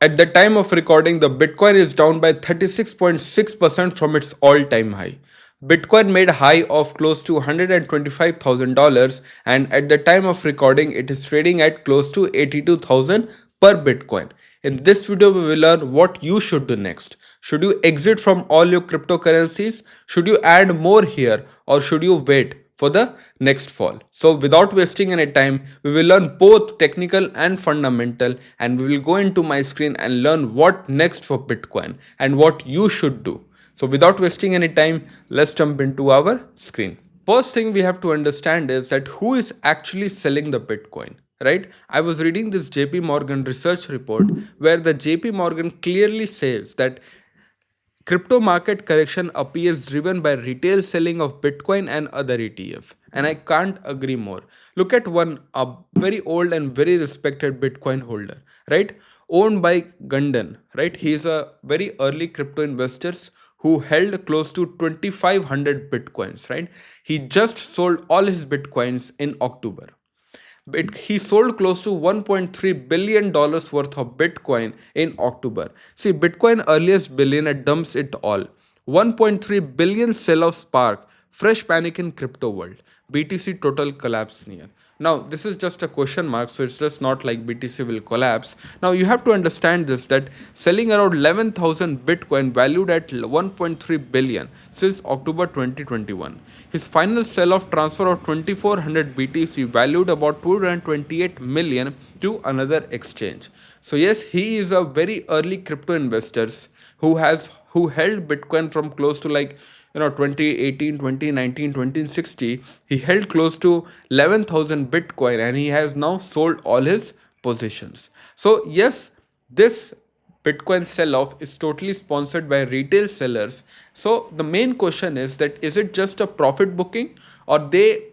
At the time of recording, the Bitcoin is down by 36.6% from its all-time high. Bitcoin made a high of close to $125,000, and at the time of recording it is trading at close to 82,000 per Bitcoin. In this video we will learn what you should do next. Should you exit from all your cryptocurrencies? Should you add more here, or should you wait for the next fall? So without wasting any time, we will learn both technical and fundamental, and we will go into my screen and learn what next for Bitcoin and what you should do. So without wasting any time, let's jump into our screen. First thing we have to understand is that who is actually selling the Bitcoin, right? I was reading this JP Morgan research report where the JP Morgan clearly says that crypto market correction appears driven by retail selling of Bitcoin and other ETF. And I can't agree more. Look at one, a very old and very respected Bitcoin holder, right? Owned by Gundan, right? He's a very early crypto investors who held close to 2500 Bitcoins, right? He just sold all his Bitcoins in October. He sold close to $1.3 billion worth of Bitcoin in October. See, Bitcoin earliest billionaire dumps it all. 1.3 billion sell-off spark, fresh panic in crypto world. BTC total collapse near. Now, this is just a question mark, so it's just not like BTC will collapse. Now, you have to understand this, that selling around 11,000 Bitcoin valued at 1.3 billion since October 2021. His final sell-off transfer of 2400 BTC valued about 228 million to another exchange. So yes, he is a very early crypto investors who held Bitcoin from close to 2018, 2019, 2060. He held close to 11,000 Bitcoin, and he has now sold all his positions. So yes, this Bitcoin sell-off is totally sponsored by retail sellers. So the main question is it just a profit booking, or they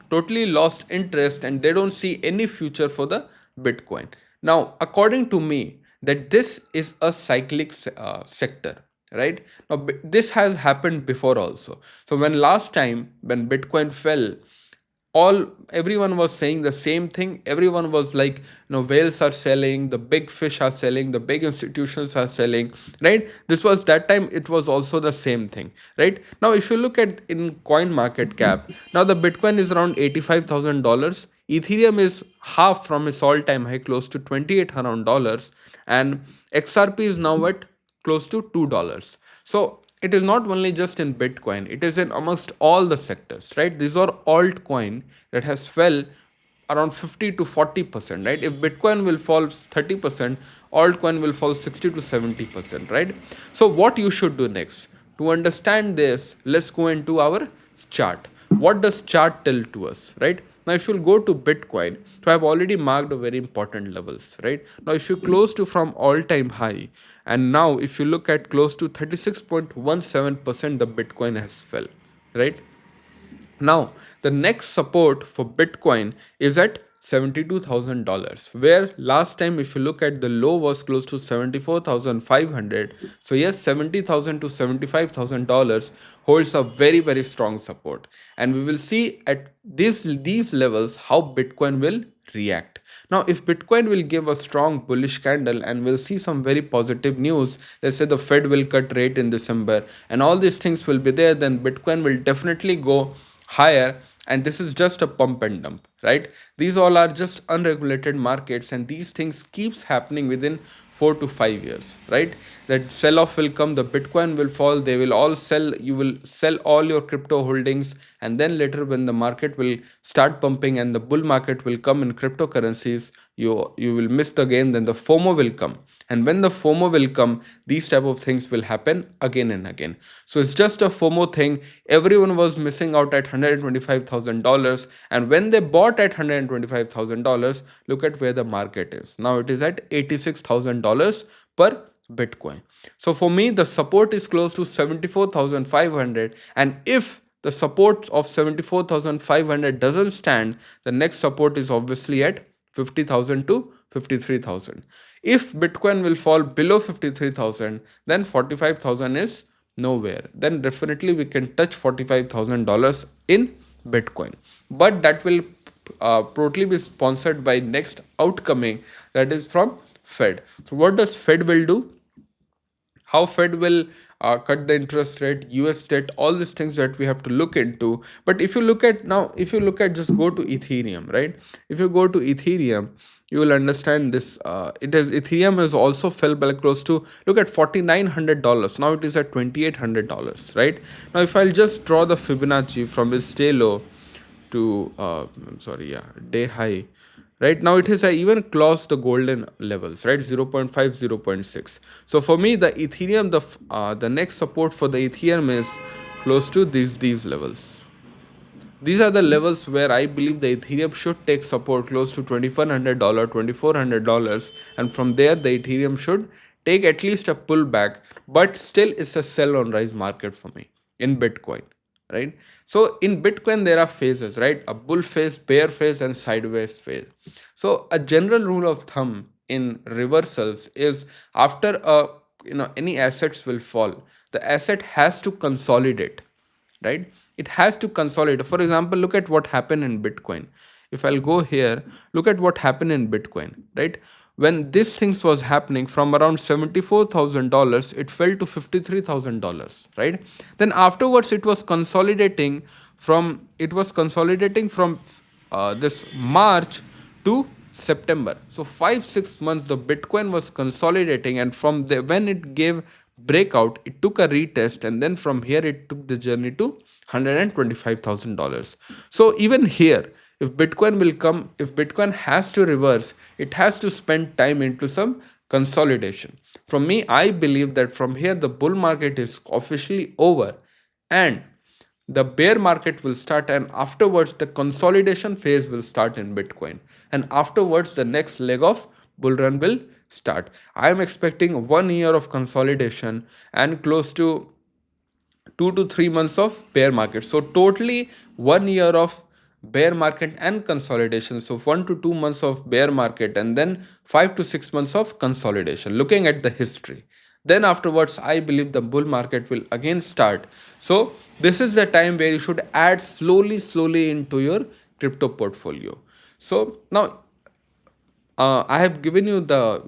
totally lost interest and they don't see any future for the Bitcoin? Now, according to me, that this is a cyclic sector, right? Now, this has happened before also. So when last time when Bitcoin fell, everyone was saying the same thing. Everyone was like, whales are selling, the big fish are selling, the big institutions are selling, right? This was that time, it was also the same thing, right? Now if you look at in coin market cap, now the Bitcoin is around $85,000. Ethereum is half from its all-time high, close to $2,800, and XRP is now at close to $2. So it is not only just in Bitcoin, it is in amongst all the sectors, right? These are altcoin that has fell around 50 to 40%, right? If Bitcoin will fall 30%, altcoin will fall 60 to 70%, right? So what you should do next to understand this, let's go into our chart. What does chart tell to us, right? Now if you'll go to Bitcoin, so I've already marked a very important levels, right? Now if you close to from all-time high, and now if you look at close to 36.17%, the Bitcoin has fell, right? Now, the next support for Bitcoin is at $72,000, where last time, if you look at, the low was close to 74,500. So yes, 70,000 to $75,000 holds a very, very strong support, and we will see at these levels how Bitcoin will react. Now, if Bitcoin will give a strong bullish candle and we'll see some very positive news, let's say the Fed will cut rate in December and all these things will be there, then Bitcoin will definitely go higher. And this is just a pump and dump, right? These all are just unregulated markets, and these things keeps happening within 4 to 5 years, right? That sell off will come, the Bitcoin will fall, they will all sell, you will sell all your crypto holdings, and then later when the market will start pumping and the bull market will come in cryptocurrencies, you will miss the game. Then the FOMO will come, and when the FOMO will come, these type of things will happen again and again. So it's just a FOMO thing. Everyone was missing out at $125,000, and when they bought at $125,000, look at where the market is now. It is at $86,000 per Bitcoin. So for me, the support is close to 74,500, and if the support of 74,500 doesn't stand, the next support is obviously at 50,000 to 53,000. If Bitcoin will fall below 53,000, then 45,000 is nowhere. Then definitely we can touch $45,000 in Bitcoin. But that will totally be sponsored by next outcoming, that is from Fed. So what does Fed will do? How Fed will cut the interest rate, US debt, all these things that we have to look into. But if you look at now, if you look at, just go to Ethereum, right? If you go to Ethereum, you will understand this. Ethereum has also fell by close to, look at $4,900. Now it is at $2,800, right? Now if I'll just draw the Fibonacci from its day low to day high, right now it has even crossed the golden levels, right? 0.5, 0.6. So for me, the Ethereum, the next support for the Ethereum is close to these levels. These are the levels where I believe the Ethereum should take support, close to $2,100, $2,400, and from there the Ethereum should take at least a pullback, but still it's a sell on rise market for me in Bitcoin, right? So in Bitcoin there are phases, right? A bull phase, bear phase, and sideways phase. So a general rule of thumb in reversals is, after any assets will fall, the asset has to consolidate, right? It has to consolidate. For example, look at what happened in Bitcoin. If I'll go here, look at what happened in Bitcoin, right? When this things was happening, from around $74,000, it fell to $53,000, right? Then afterwards it was consolidating from this March to September. So 5-6 months the Bitcoin was consolidating, and from the when it gave breakout, it took a retest, and then from here it took the journey to $125,000. So even here, if Bitcoin has to reverse, it has to spend time into some consolidation. From me, I believe that from here the bull market is officially over, and the bear market will start, and afterwards the consolidation phase will start in Bitcoin, and afterwards the next leg of bull run will start. I am expecting 1 year of consolidation and close to 2 to 3 months of bear market. So totally 1 year of bear market and consolidation. So 1 to 2 months of bear market, and then 5 to 6 months of consolidation, looking at the history. Then afterwards, I believe the bull market will again start. So this is the time where you should add slowly into your crypto portfolio. So now I have given you the,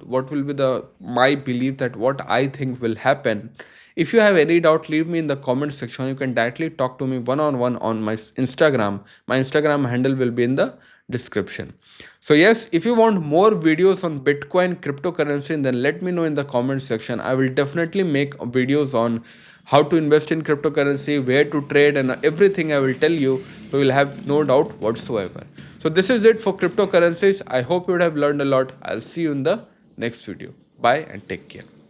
what will be the my belief, that what I think will happen. If you have any doubt, leave me in the comment section. You can directly talk to me one on one on my Instagram. My Instagram handle will be in the description. So yes, if you want more videos on Bitcoin cryptocurrency, then let me know in the comment section. I will definitely make videos on how to invest in cryptocurrency, where to trade, and everything I will tell you. You will have no doubt whatsoever. So this is it for cryptocurrencies. I hope you would have learned a lot. I'll see you in the next video. Bye and take care.